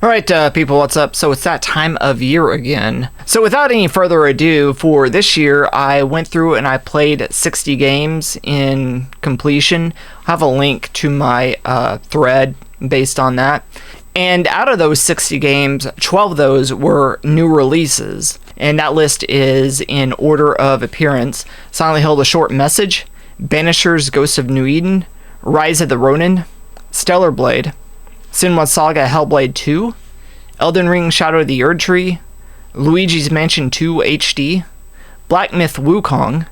Alright people, what's up? So it's that time of year again. So without any further ado, for this year I went through and I played 60 games in completion. I have a link to my thread based on that. And out of those 60 games, 12 of those were new releases. And that list is in order of appearance: Silent Hill: The Short Message, Banishers: Ghost of New Eden, Rise of the Ronin, Stellar Blade, Senua's Saga: Hellblade 2, Elden Ring: Shadow of the Erdtree, Luigi's Mansion 2 HD, Black Myth: Wukong,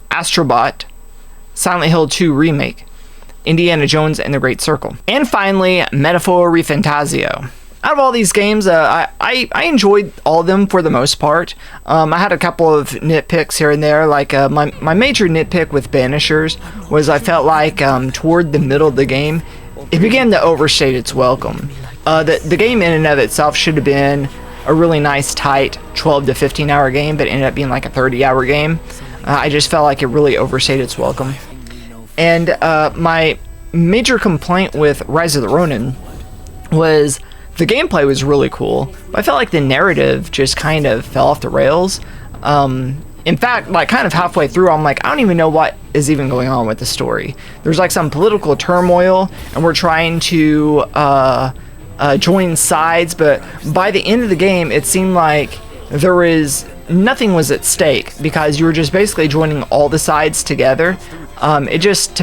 Astrobot, Silent Hill 2 Remake, Indiana Jones and the Great Circle, and finally Metaphor Refantasio. Out of all these games, I enjoyed all of them for the most part. I had a couple of nitpicks here and there. Like my major nitpick with Banishers was I felt like toward the middle of the game, it began to overstate its welcome. The game in and of itself should have been a really nice, tight 12 to 15 hour game, but it ended up being like a 30-hour game. I just felt like it really overstayed its welcome. And my major complaint with Rise of the Ronin was the gameplay was really cool, but I felt like the narrative just kind of fell off the rails. In fact, like kind of halfway through, I'm like, I don't even know what is even going on with the story. There's like some political turmoil, and we're trying to join sides, but by the end of the game, it seemed like nothing was at stake because you were just basically joining all the sides together. To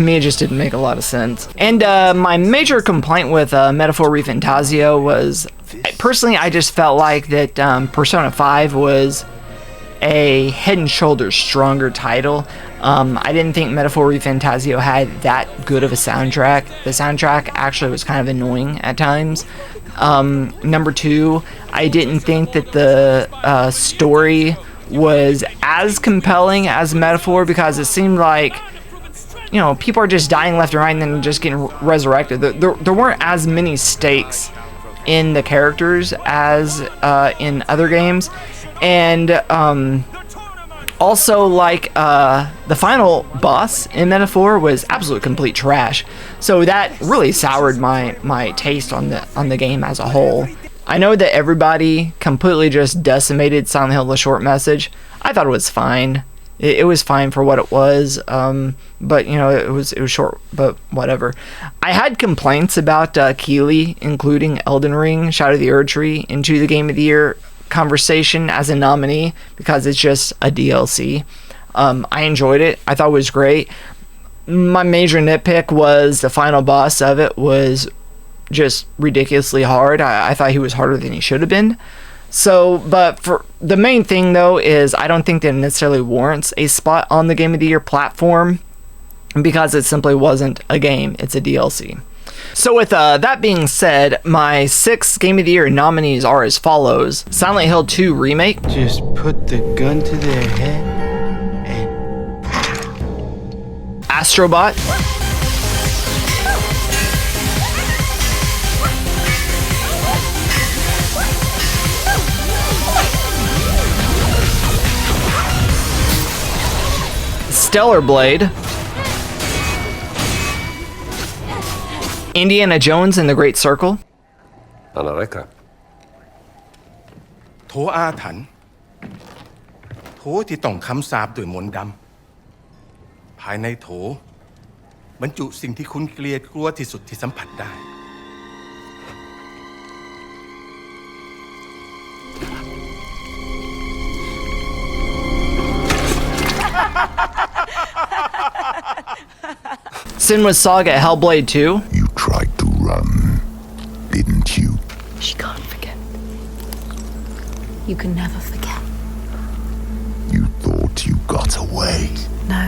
me, it just didn't make a lot of sense. And my major complaint with Metaphor Refantasio was, personally, I just felt like that Persona 5 was a head and shoulders stronger title. I didn't think Metaphor Refantasio had that good of a soundtrack. The soundtrack actually was kind of annoying at times. Number two, I didn't think that the story was as compelling as Metaphor, because it seemed like, you know, people are just dying left and right and then just getting resurrected. There weren't as many stakes in the characters as in other games. And also, like, the final boss in Metaphor was absolute complete trash. So that really soured my taste on the game as a whole. I know that everybody completely just decimated Silent Hill: The Short Message. I thought it was fine. It was fine for what it was, but, you know, it was short, but whatever. I had complaints about Keighley including Elden Ring: Shadow of the Erdtree into the Game of the Year conversation as a nominee, because it's just a DLC. I enjoyed it. I thought it was great. My major nitpick was the final boss of it was just ridiculously hard. I thought he was harder than he should have been. So, but for the main thing though is I don't think that it necessarily warrants a spot on the Game of the Year platform, because it simply wasn't a game, it's a DLC. So with that being said, my 6 Game of the Year nominees are as follows: Silent Hill 2 Remake. Just put the gun to their head and Astrobot, Stellar Blade, Indiana Jones and the Great Circle, อะไรครับ โถอาถรรพ์โถที่ต้องคำสาปด้วยมนต์ดำภายในโถบรรจุสิ่งที่คุณเกลียดกลัวที่สุดที่สัมผัสได้ Senua's Saga: Hellblade 2, You tried to run, didn't you? She can't forget. You can never forget. You thought you got away. No,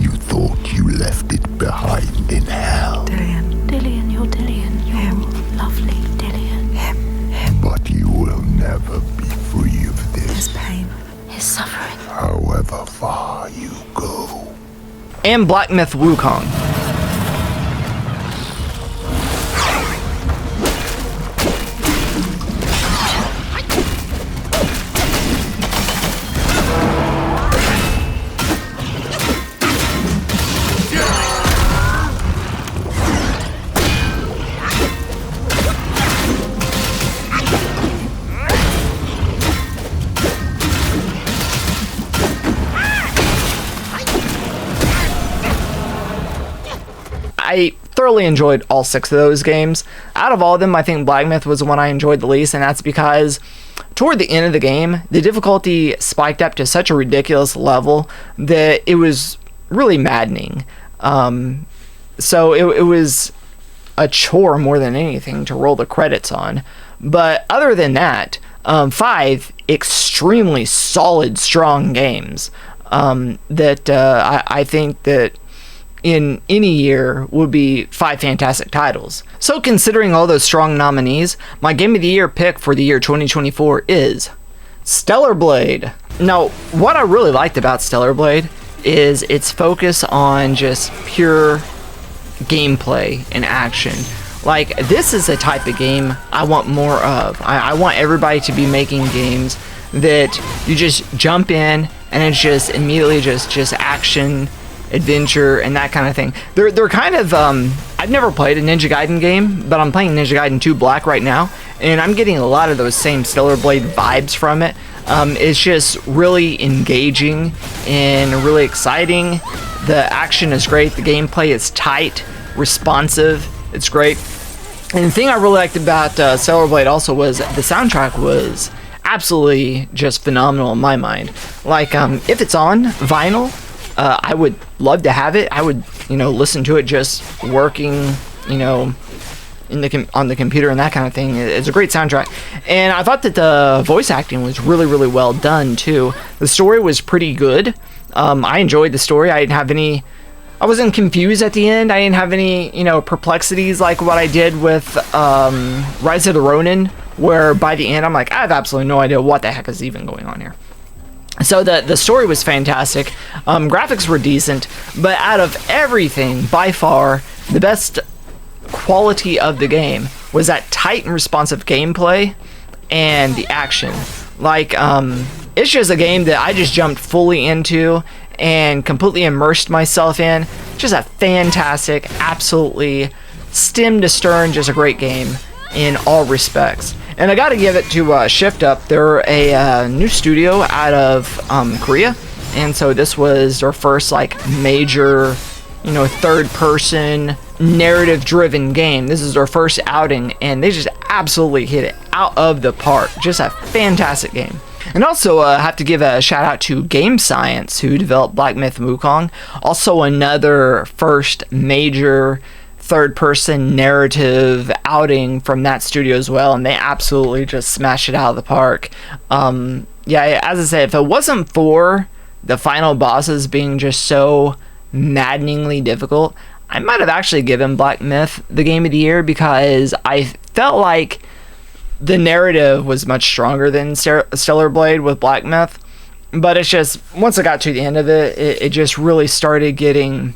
You thought you left it behind in hell. Dillian. Dillian, you're Dillian. You're lovely Dillian. Him. But you will never be free of His this, pain. His suffering. however far you go. and Black Myth: Wukong. thoroughly enjoyed all 6 of those games. Out of all of them, I think Black Myth was the one I enjoyed the least, and that's because toward the end of the game, the difficulty spiked up to such a ridiculous level that it was really maddening. So it was a chore more than anything to roll the credits on. But other than that, 5 extremely solid, strong games that I think that in any year would be 5 fantastic titles. So considering all those strong nominees, my Game of the Year pick for the year 2024 is Stellar Blade. Now, what I really liked about Stellar Blade is its focus on just pure gameplay and action. Like, this is a type of game I want more of. I want everybody to be making games that you just jump in and it's just immediately just action, adventure, and that kind of thing. They're kind of I've never played a Ninja Gaiden game, but I'm playing Ninja Gaiden 2 Black right now, and I'm getting a lot of those same Stellar Blade vibes from it. It's just really engaging and really exciting. The action is great, the gameplay is tight, responsive, it's great. And the thing I really liked about Stellar Blade also was the soundtrack was absolutely just phenomenal in my mind. Like, if it's on vinyl, I would love to have it. I would, listen to it just working, on the computer and that kind of thing. It's a great soundtrack. And I thought that the voice acting was really, really well done, too. The story was pretty good. I enjoyed the story. I wasn't confused at the end. I didn't have any, perplexities like what I did with Rise of the Ronin, where by the end I'm like, I have absolutely no idea what the heck is even going on here. So the story was fantastic. Graphics were decent, but out of everything, by far, the best quality of the game was that tight and responsive gameplay and the action. Like, it's just a game that I just jumped fully into and completely immersed myself in. Just a fantastic, absolutely stem to stern, just a great game in all respects. And I gotta give it to Shift Up. They're a new studio out of Korea, and so this was their first major, third person narrative driven game. This is their first outing, and they just absolutely hit it out of the park. Just a fantastic game. And also have to give a shout out to Game Science, who developed Black Myth Wukong. Also another first major third-person narrative outing from that studio as well, and they absolutely just smashed it out of the park. Yeah, as I said, if it wasn't for the final bosses being just so maddeningly difficult, I might have actually given Black Myth the Game of the Year, because I felt like the narrative was much stronger than Stellar Blade with Black Myth, but it's just, once I got to the end of it, it just really started getting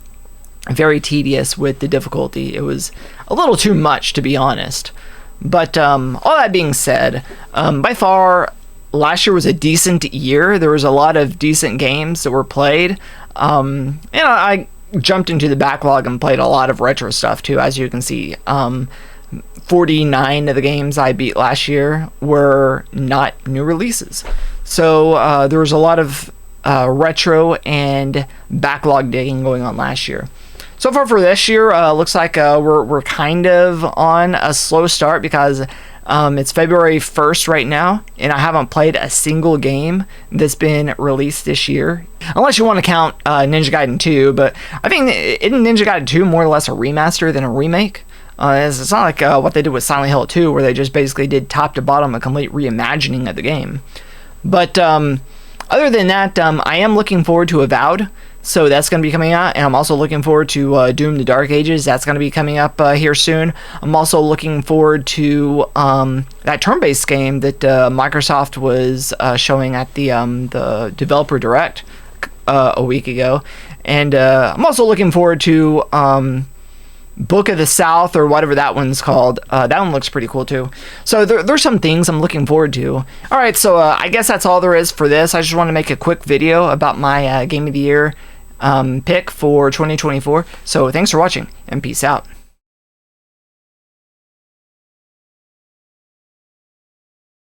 very tedious with the difficulty. It was a little too much, to be honest. But all that being said, by far, last year was a decent year. There was a lot of decent games that were played. I jumped into the backlog and played a lot of retro stuff too, as you can see. 49 of the games I beat last year were not new releases. So there was a lot of retro and backlog digging going on last year. So far for this year, looks like we're kind of on a slow start, because it's February 1st right now, and I haven't played a single game that's been released this year. Unless you want to count Ninja Gaiden 2, but I think isn't Ninja Gaiden 2 more or less a remaster than a remake? It's not like what they did with Silent Hill 2, where they just basically did top to bottom a complete reimagining of the game. But other than that, I am looking forward to Avowed. So that's going to be coming out, and I'm also looking forward to Doom: The Dark Ages. That's going to be coming up here soon. I'm also looking forward to that turn-based game that Microsoft was showing at the Developer Direct a week ago. And I'm also looking forward to Book of the South, or whatever that one's called. That one looks pretty cool too. So there's some things I'm looking forward to. Alright, so I guess that's all there is for this. I just want to make a quick video about my Game of the Year pick for 2024. So thanks for watching, and peace out.